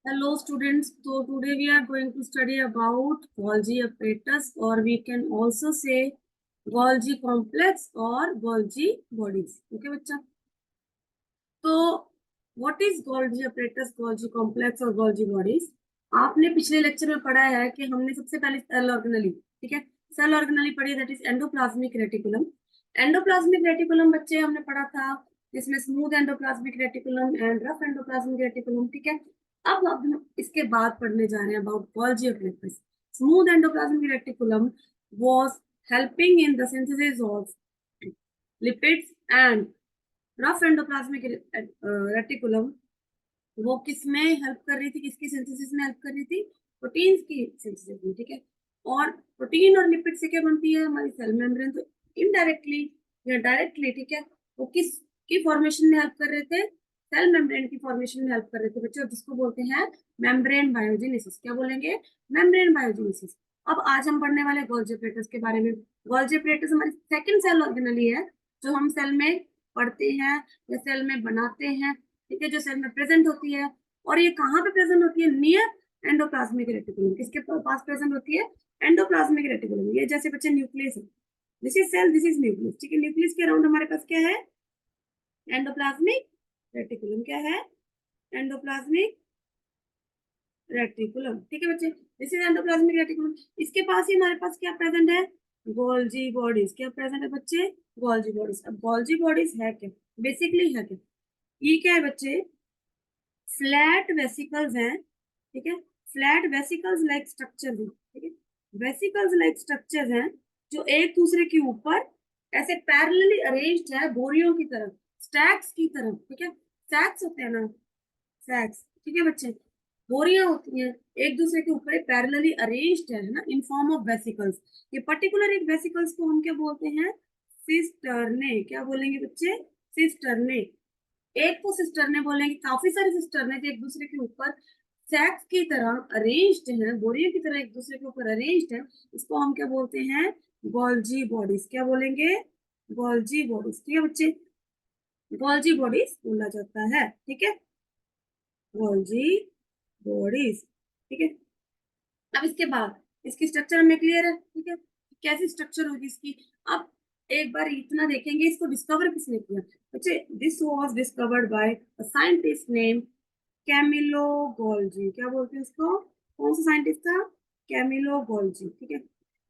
Hello students, so today we are going to study about Golgi apparatus, or we can also say Golgi complex or Golgi bodies. Okay बच्चा, तो what is Golgi apparatus, Golgi complex और Golgi bodies? आपने पिछले lecture में पढ़ा है कि हमने सबसे पहले सेल ऑर्गेनेली, ठीक है, सेल ऑर्गेनेली पढ़ी, that is endoplasmic reticulum. Endoplasmic reticulum बच्चे हमने पढ़ा था, जिसमें smooth endoplasmic reticulum and rough endoplasmic reticulum, ठीक है। अब हम इसके बाद पढ़ने जा रहे हैं about Golgi apparatus। Smooth endoplasmic reticulum was helping in the synthesis of lipids and rough endoplasmic reticulum वो किस में हेल्प कर रही थी, किसकी सिंथेसिस में हेल्प कर रही थी? प्रोटीन्स की सिंथेसिस में, ठीक है। और प्रोटीन और लिपिड से क्या बनती है हमारी सेल मेम्ब्रेन, तो इनडायरेक्टली या डायरेक्टली, ठीक है, वो किस की फॉर्मेशन में हेल्प कर रहे थे? सेल मेम्ब्रेन की फॉर्मेशन में हेल्प कर रहे थे बच्चों, जिसको बोलते हैं मेम्ब्रेन बायोजेनेसिस। क्या बोलेंगे? Membrane biogenesis. अब आज हम पढ़ने वाले गोल्गी apparatus के बारे में। गोल्गी apparatus हमारी सेकंड सेल ऑर्गेनेली है, जो हम सेल में पढ़ते हैं या सेल में बनाते हैं, ठीक है, जो सेल में प्रेजेंट होती है। और ये कहाँ पे प्रेजेंट होती है? Near endoplasmic reticulum. किसके पास प्रेजेंट होती है? Endoplasmic reticulum. ये जैसे बच्चे न्यूक्लियस है, this is cell, this is nucleus, ठीक है। न्यूक्लियस के अराउंड हमारे पास क्या है? Endoplasmic reticulum. क्या है? एंडोप्लाज्मिक रेटिकुलम, ठीक है बच्चे, दिस इज एंडोप्लाज्मिक रेटिकुलम। इसके पास ही हमारे पास क्या प्रेजेंट है? Golgi bodies. क्या प्रेजेंट है बच्चे? Golgi bodies. अब गोल्जी बॉडीज है क्या? बेसिकली है क्या? ये क्या है बच्चे? फ्लैट वेसिकल्स हैं, ठीक है, फ्लैट वेसिकल्स लाइक स्ट्रक्चर है, ठीक है, वेसिकल्स लाइक स्ट्रक्चर्स हैं जो एक दूसरे के ऊपर ऐसे पैरेलली अरेंज्ड है, बोरियों की तरह, स्टैक्स की तरह, ठीक है। स्टैक्स होते हैं ना, स्टैक्स, ठीक है बच्चे, बोरियां होती हैं एक दूसरे के ऊपर पैरेलली अरेंज्ड है ना, इन फॉर्म ऑफ वेसिकल्स। ये पर्टिकुलर एक वेसिकल्स को हम क्या बोलते हैं? सिस्टर्ने। क्या बोलेंगे बच्चे? सिस्टर्ने। एक को सिस्टरने बोलेंगे, काफी सारे सिस्टरने जो एक दूसरे के ऊपर सैक्स की तरह अरेंज्ड है, बोरियों की तरह एक दूसरे के ऊपर अरेंज्ड है, इसको हम क्या बोलते हैं? Golgi bodies. क्या बोलेंगे? गोल्जी बॉडीज, ठीक है बच्चे, गोल्जी बॉडीज बोला जाता है, ठीक है, गोल्जी बॉडीज, ठीक है। अब इसके बाद इसकी स्ट्रक्चर हमें क्लियर है, ठीक है, कैसी स्ट्रक्चर होगी इसकी। अब एक बार इतना देखेंगे, इसको डिस्कवर किसने किया बच्चे? This was discovered by a scientist name Camillo Golgi. क्या बोलते हैं उसको? कौन सा साइंटिस्ट था? कैमिलो गोल्जी, ठीक है।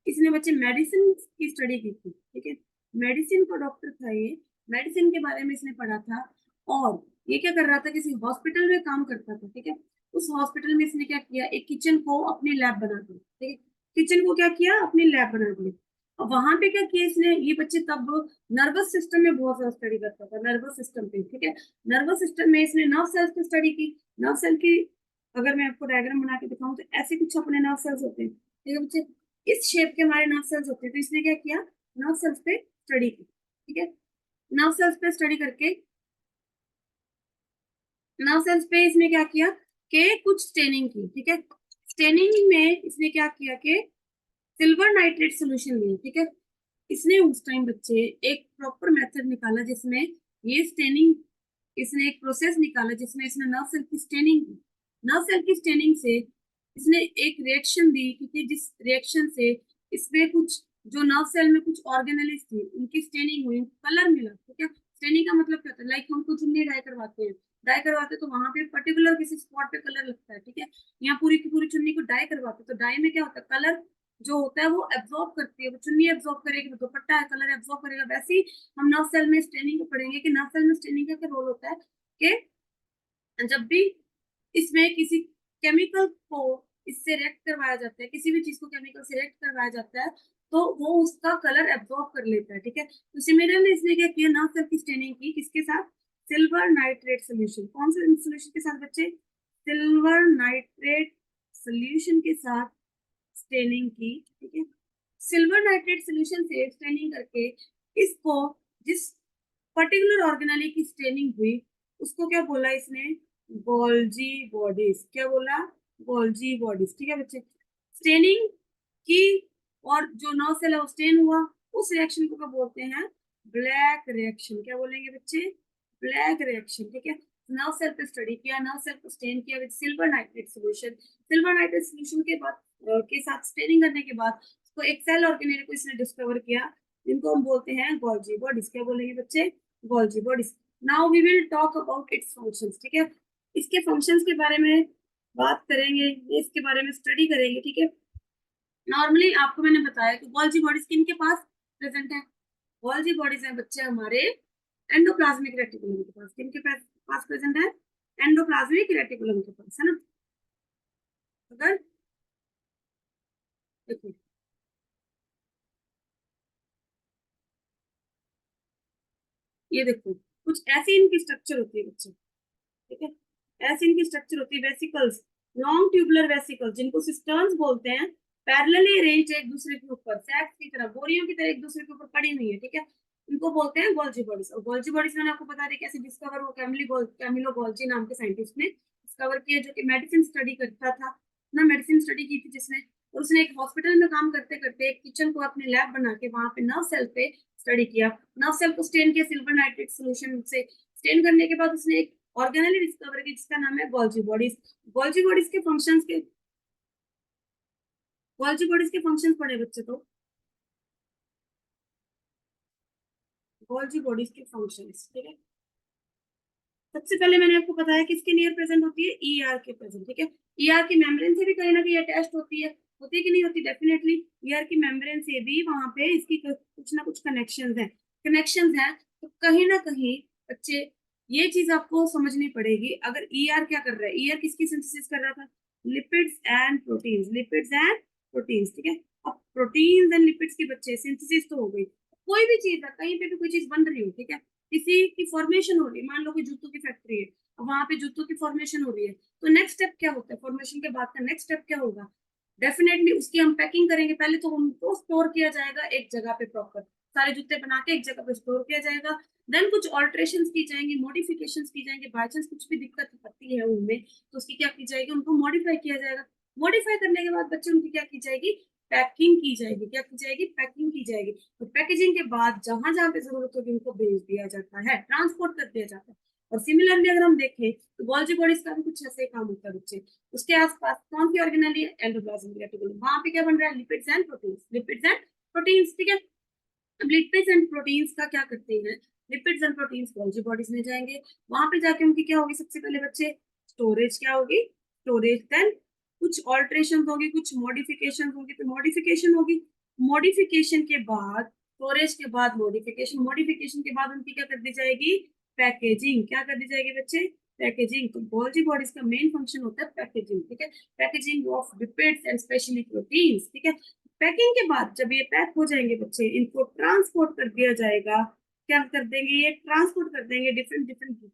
इसने बच्चे मेडिसिन की स्टडी की थी, ठीक है, मेडिसिन का डॉक्टर था ये, मेडिसिन के बारे में इसने पढ़ा था। और ये क्या कर रहा था? किसी हॉस्पिटल में काम करता था, ठीक है। उस हॉस्पिटल में इसने क्या किया? एक किचन को अपनी लैब बना दी, ठीक है, किचन को क्या किया? अपनी लैब बना दी। और वहां पे क्या किया इसने? ये बच्चे तब नर्वस सिस्टम में बहुत ज्यादा स्टडी करता था, नर्वस सिस्टम पे, ठीक है, नर्वस सिस्टम में इसने नर्व सेल्स पे स्टडी की। नर्व सेल की अगर मैं आपको डायग्राम बना के दिखाऊं तो ऐसे कुछ अपने नर्व सेल्स होते हैं, ठीक है बच्चे, इस शेप के हमारे नर्व सेल्स होते हैं। तो इसने क्या किया? नर्व सेल्स पे स्टडी की, ठीक है, नर्व सेल्स पे स्टडी करके, नर्व सेल्स पे इसने क्या किया कि कुछ स्टेनिंग की, ठीक है। स्टेनिंग में इसने क्या किया कि सिल्वर नाइट्रेट सोल्यूशन लिया, ठीक है। इसने उस टाइम बच्चे एक प्रॉपर मेथड निकाला जिसमें ये स्टेनिंग, इसने एक प्रोसेस निकाला जिसमें इसने नर्व सेल की स्टेनिंग की। नर्व सेल की स्टेनिंग से इसने एक रिएक्शन दी, क्योंकि जिस रिएक्शन से इसमें कुछ जो नर्व सेल में कुछ ऑर्गेनेलिस थी उनकी स्टेनिंग हुई, कलर मिला, ठीक है। स्टेनिंग का मतलब क्या होता है? लाइक हम कुछ चुन्नी डाई करवाते हैं, डाई करवाते तो वहां पे पर्टिकुलर किसी स्पॉट पे कलर लगता है, ठीक है। यहाँ पूरी की पूरी चुन्नी को डाई करवाते तो डाई में क्या होता है? कलर जो होता है वो एब्जॉर्ब करती है, वो चुन्नी एब्जॉर्ब करेगी, वो दुपट्टा है कलर एब्जॉर्ब करेगा। वैसे ही हम नर्व सेल में स्टेनिंग को पढ़ेंगे कि नर्व सेल में स्टेनिंग का क्या रोल होता है कि जब भी इसमें किसी केमिकल को इससे रिएक्ट करवाया जाता है, किसी भी चीज को केमिकल से रिएक्ट करवाया जाता है, तो वो उसका कलर एब्जॉर्ब कर लेता है, ठीक है। तो सिमिलरली इसने क्या किया? नर्व सेल की स्टेनिंग की, किसके साथ? Silver nitrate solution. कौन से सोल्यूशन के साथ बच्चे? सिल्वर नाइट्रेट सोल्यूशन के साथ स्टेनिंग की, ठीक है। सिल्वर नाइट्रेट सोल्यूशन से स्टेनिंग करके इसको जिस पर्टिकुलर ऑर्गेनेली की स्टेनिंग हुई उसको क्या बोला इसने? Golgi bodies. क्या बोला? गोल्जी बॉडीज, ठीक है बच्चे। स्टेनिंग की और जो नर्व सेल है वो स्टेन हुआ, उस रिएक्शन को क्या बोलते हैं? Black reaction. क्या बोलेंगे बच्चे? ब्लैक रिएक्शन, ठीक है। नर्व सेल पे स्टडी किया, नर्व सेल को स्टेन किया with silver nitrate solution. Silver nitrate solution के बाद के साथ स्टेनिंग करने के बाद उसको एक सेल ऑर्गेनेल को इसने डिस्कवर किया, जिनको हम बोलते हैं गोल्जी बॉडीज। क्या बोलेंगे बच्चे? Golgi bodies. Now we will talk about its functions, ठीक है। इसके फंक्शंस के बारे में बात करेंगे, इसके बारे में स्टडी करेंगे, ठीक है। नॉर्मली आपको मैंने बताया कि गोल्जी बॉडीज किनके पास प्रेजेंट है? गोल्जी बॉडीज है बच्चे हमारे एंडोप्लाज्मिक रेटिकुलम के पास। किनके पास प्रेजेंट है? एंडोप्लाज्मिक रेटिकुलम के पास, है ना। अगर देखो ये देखो, कुछ ऐसी इनकी स्ट्रक्चर होती है बच्चे, ठीक है। ऐसी इनकी स्ट्रक्चर होती है, वेसिकल्स, लॉन्ग ट्यूबुलर वेसिकल्स, जिनको सिस्टर्न्स बोलते हैं, पैरेलली अरेंज्ड एक दूसरे के ऊपर, सैक्स की तरह, बोरियों की तरह एक दूसरे के ऊपर पड़ी हुई है, ठीक है। इनको बोलते हैं गोल्जी बॉडीज। और गोल्जी बॉडीज मैंने आपको बता दी कैसे डिस्कवर हो, कैमिलो गोल्जी नाम के साइंटिस्ट ने डिस्कवर किया, जो कि मेडिसिन स्टडी करता था ना, मेडिसिन स्टडी की थी जिसने। और उसने एक हॉस्पिटल में काम करते करते एक किचन को अपने लैब बना के वहां पे नर्व सेल पे स्टडी किया, नर्व सेल को स्टेन किया सिल्वर नाइट्रेट सोल्यूशन से। स्टेन करने के बाद उसने एक ऑर्गेनेली डिस्कवर की जिसका नाम है गोल्जी बॉडीज। गोल्जी बॉडीज के फंक्शंस के गोल्जी बॉडीज के फंक्शंस पढ़े बच्चे तो। गोल्जी बॉडीज के फंक्शंस, ठीक है। सबसे पहले मैंने आपको बताया कि इसके नियर प्रेजेंट होती है ईआर के प्रेजेंट, ठीक है। ईआर की मेम्ब्रेन से भी कहीं ना कहीं अटैच्ड होती है कि नहीं होती? डेफिनेटली। ईआर की मेम्ब्रेन से भी वहां पे इसकी कुछ ना कुछ कनेक्शंस हैं। तो कहीं ना कहीं बच्चे ये चीज आपको समझनी पड़ेगी। अगर ईआर क्या कर रहा है? ईआर किसकी सिंथेसिस कर रहा था? Lipids and proteins, lipids and proteins, ठीक है। अब प्रोटीन्स एंड लिपिड्स के बच्चे सिंथेसिस तो हो गई, कोई भी चीज है, कहीं पे भी कोई चीज बन रही हो, ठीक है, किसी की फॉर्मेशन हो रही है, मान लो कि जूतों की फैक्ट्री है, वहां पे जूतों की फॉर्मेशन हो रही है, तो नेक्स्ट स्टेप क्या होता है? फॉर्मेशन के बाद का नेक्स्ट स्टेप क्या होगा? डेफिनेटली उसकी हम पैकिंग करेंगे। पहले तो उनको स्टोर किया जाएगा एक जगह पे, प्रॉपर सारे जूते बना के एक जगह पे स्टोर किया जाएगा। देन कुछ ऑल्ट्रेशन की जाएंगी, मॉडिफिकेशन की जाएंगे, बाई चांस कुछ भी दिक्कत पड़ती है उनमें तो उसकी क्या की जाएगी? उनको मॉडिफाई किया जाएगा। मॉडिफाई करने के बाद बच्चे उनकी क्या की जाएगी? पैकिंग की जाएगी। क्या की जाएगी? पैकिंग की जाएगी। तो पैकेजिंग के बाद जहां जहां पे जरूरत होगी उनको भेज दिया जाता है, ट्रांसपोर्ट कर दिया जाता है। और सिमिलरली अगर हम देखें तो गोल्जी बॉडीज का भी कुछ ऐसे ही काम होता है बच्चे। उसके आसपास कौन सी ऑर्गेनेली है? Endoplasmic reticulum. वहां पे क्या बन रहा है? Lipids and proteins, lipids and proteins, ठीक है। अब लिपिड्स एंड प्रोटीन्स का क्या करते हैं? Lipids and proteins Golgi bodies में जाएंगे, वहां पे जाके उनकी क्या होगी? सबसे पहले बच्चे स्टोरेज क्या होगी? स्टोरेज। देन कुछ ऑल्ट्रेशन होगी, कुछ मॉडिफिकेशन होगी, तो मॉडिफिकेशन होगी। मॉडिफिकेशन के बाद स्टोरेज के बाद मॉडिफिकेशन, मॉडिफिकेशन के बाद उनकी क्या कर दी जाएगी? पैकेजिंग। क्या कर दी जाएगी बच्चे? पैकेजिंग। तो गोल्जी बॉडीज का मेन फंक्शन होता है पैकेजिंग, ठीक है। Packaging of lipids and specially proteins, ठीक है। पैकिंग के बाद जब ये पैक हो जाएंगे बच्चे, इनको ट्रांसपोर्ट कर दिया जाएगा। क्या कर देंगे? ये ट्रांसपोर्ट कर देंगे, डिफरेंट डिफरेंट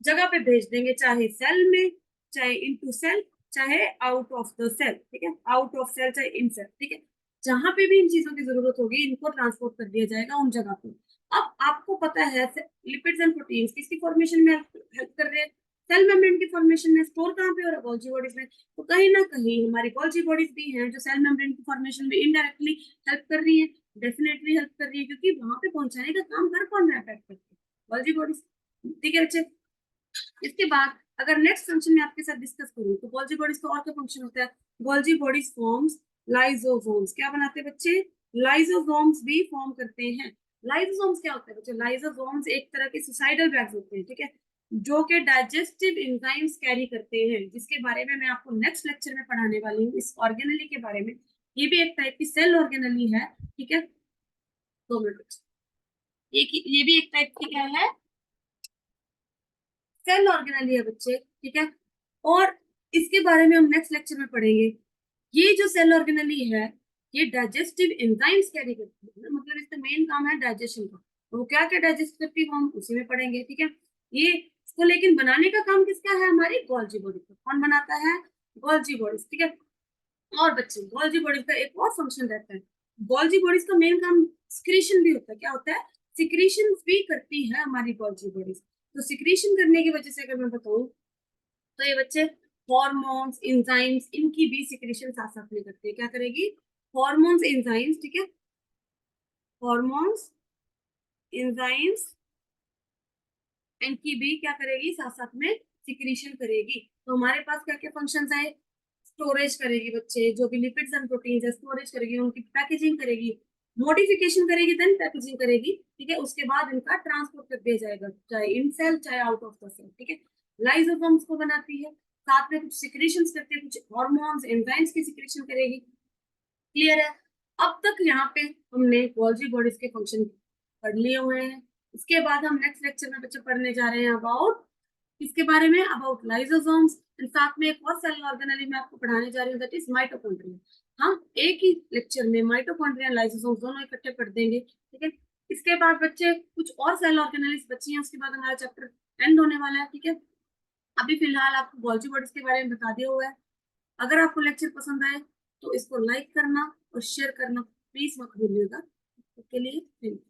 जगह पे भेज देंगे, चाहे सेल में, चाहे इनटू सेल, चाहे आउट ऑफ द सेल, ठीक है। आउट ऑफ सेल चाहे इन सेल, ठीक है। जहां पे भी इन चीजों की जरूरत होगी इनको ट्रांसपोर्ट कर दिया जाएगा उन जगह पे। अब आपको पता है लिपिड्स एंड प्रोटीन्स किसकी फॉर्मेशन में हेल्प कर रहे हैं? सेल मेम्ब्रेन की फॉर्मेशन में। स्टोर कहाँ पे हो रहा है? गोल्जी बॉडीज में। तो कहीं ना कहीं हमारी गोल्जी बॉडीज भी हैं जो सेल मेम्ब्रेन की फॉर्मेशन में इनडायरेक्टली हेल्प कर रही है। डेफिनेटली हेल्प कर रही है, क्योंकि वहां पे पहुंचाने का काम कर कौन रहा है? पैक करके गोल्जी बॉडीज, ठीक है बच्चे। इसके बाद अगर नेक्स्ट फंक्शन में आपके साथ डिस्कस करूं तो गोल्जी बॉडीज का और क्या फंक्शन होता है? Golgi bodies forms lysosomes. क्या बनाते हैं बच्चे? लाइसोसोम्स भी फॉर्म करते हैं। लाइसोसोम्स क्या होता है बच्चे? लाइसोसोम्स एक तरह के सुसाइडल बैग्स होते हैं, ठीक है, जो कि डाइजेस्टिव एंजाइम्स कैरी करते हैं, जिसके बारे में मैं आपको नेक्स्ट लेक्चर में पढ़ाने वाली हूँ, इस ऑर्गेनली के बारे में। ये भी एक टाइप की सेल ऑर्गेनली है, ठीक है। 2 मिनट। ये भी एक टाइप की क्या है? सेल ऑर्गेनली है बच्चे, ठीक है। और इसके बारे में हम नेक्स्ट लेक्चर में पढ़ेंगे। ये जो सेल ऑर्गेनली है ये डाइजेस्टिव एंजाइम्स कैरी करती है, मतलब इसका मेन काम है डाइजेशन का। तो वो क्या क्या डाइजेस्ट करती है हम उसी में पढ़ेंगे, ठीक है। ये इसको लेकिन बनाने का काम किसका है? हमारी गोल्जी बॉडी का। कौन बनाता है? गोल्जी बॉडीज, ठीक है। और बच्चे गोल्जी बॉडीज का एक और फंक्शन रहता है। गोल्जी बॉडीज का मेन काम सिक्रीशन भी होता है। क्या होता है? सिक्रीशन भी करती है हमारी गोल्जी बॉडीज। तो सिक्रीशन करने की वजह से अगर मैं बताऊं तो ये बच्चे हॉर्मोन्स, एंजाइम्स, इनकी भी सिक्रीशन साथ साथ में करते हैं। क्या करेगी? हॉर्मोन्स, एंजाइम्स, ठीक है। हॉर्मोन्स, एंजाइम्स इनकी भी क्या करेगी, साथ साथ में सिक्रीशन करेगी। तो हमारे पास क्या क्या फंक्शंस है, स्टोरेज करेगी बच्चे, जो भी लिपिड्स एंड प्रोटीन्स है स्टोरेज करेगी, उनकी पैकेजिंग करेगी, मॉडिफिकेशन करेगी, देन पैकेजिंग करेगी, ठीक है। उसके बाद इनका ट्रांसपोर्ट कर दिया जाएगा, चाहे इन सेल चाहे आउट ऑफ द सेल, ठीक है। लाइसोसोम्स को बनाती है, साथ में कुछ सिक्रीशंस करती है, कुछ हार्मोन्स एंजाइम्स की सिक्रीशन करेगी। क्लियर है? अब तक यहाँ पे हमने गोल्जी बॉडीज के फंक्शन पढ़ लिए हुए हैं। इसके बाद हम नेक्स्ट लेक्चर में बच्चे पढ़ने जा रहे हैं अबाउट किसके बारे में, अबाउट लाइसोसोम्स, साथ में एक और सेल ऑर्गेनेली मैं आपको पढ़ाने जा रही हूँ, दैट इज माइटोकॉन्ड्रिया। हम एक ही लेक्चर में माइटोकॉन्ड्रिया लाइसोसोम्स दोनों इकट्ठे पढ़ देंगे, ठीक है। इसके बाद बच्चे कुछ और सेल ऑर्गेनेलीज बची हैं, उसके बाद हमारा चैप्टर एंड होने वाला है, ठीक है। अभी फिलहाल आपको गोल्जी बॉडीज के बारे में बता दिया हुआ है। अगर आपको लेक्चर पसंद आए तो इसको लाइक करना और शेयर करना प्लीज मत भूलिएगा। उसके लिए थैंक यू।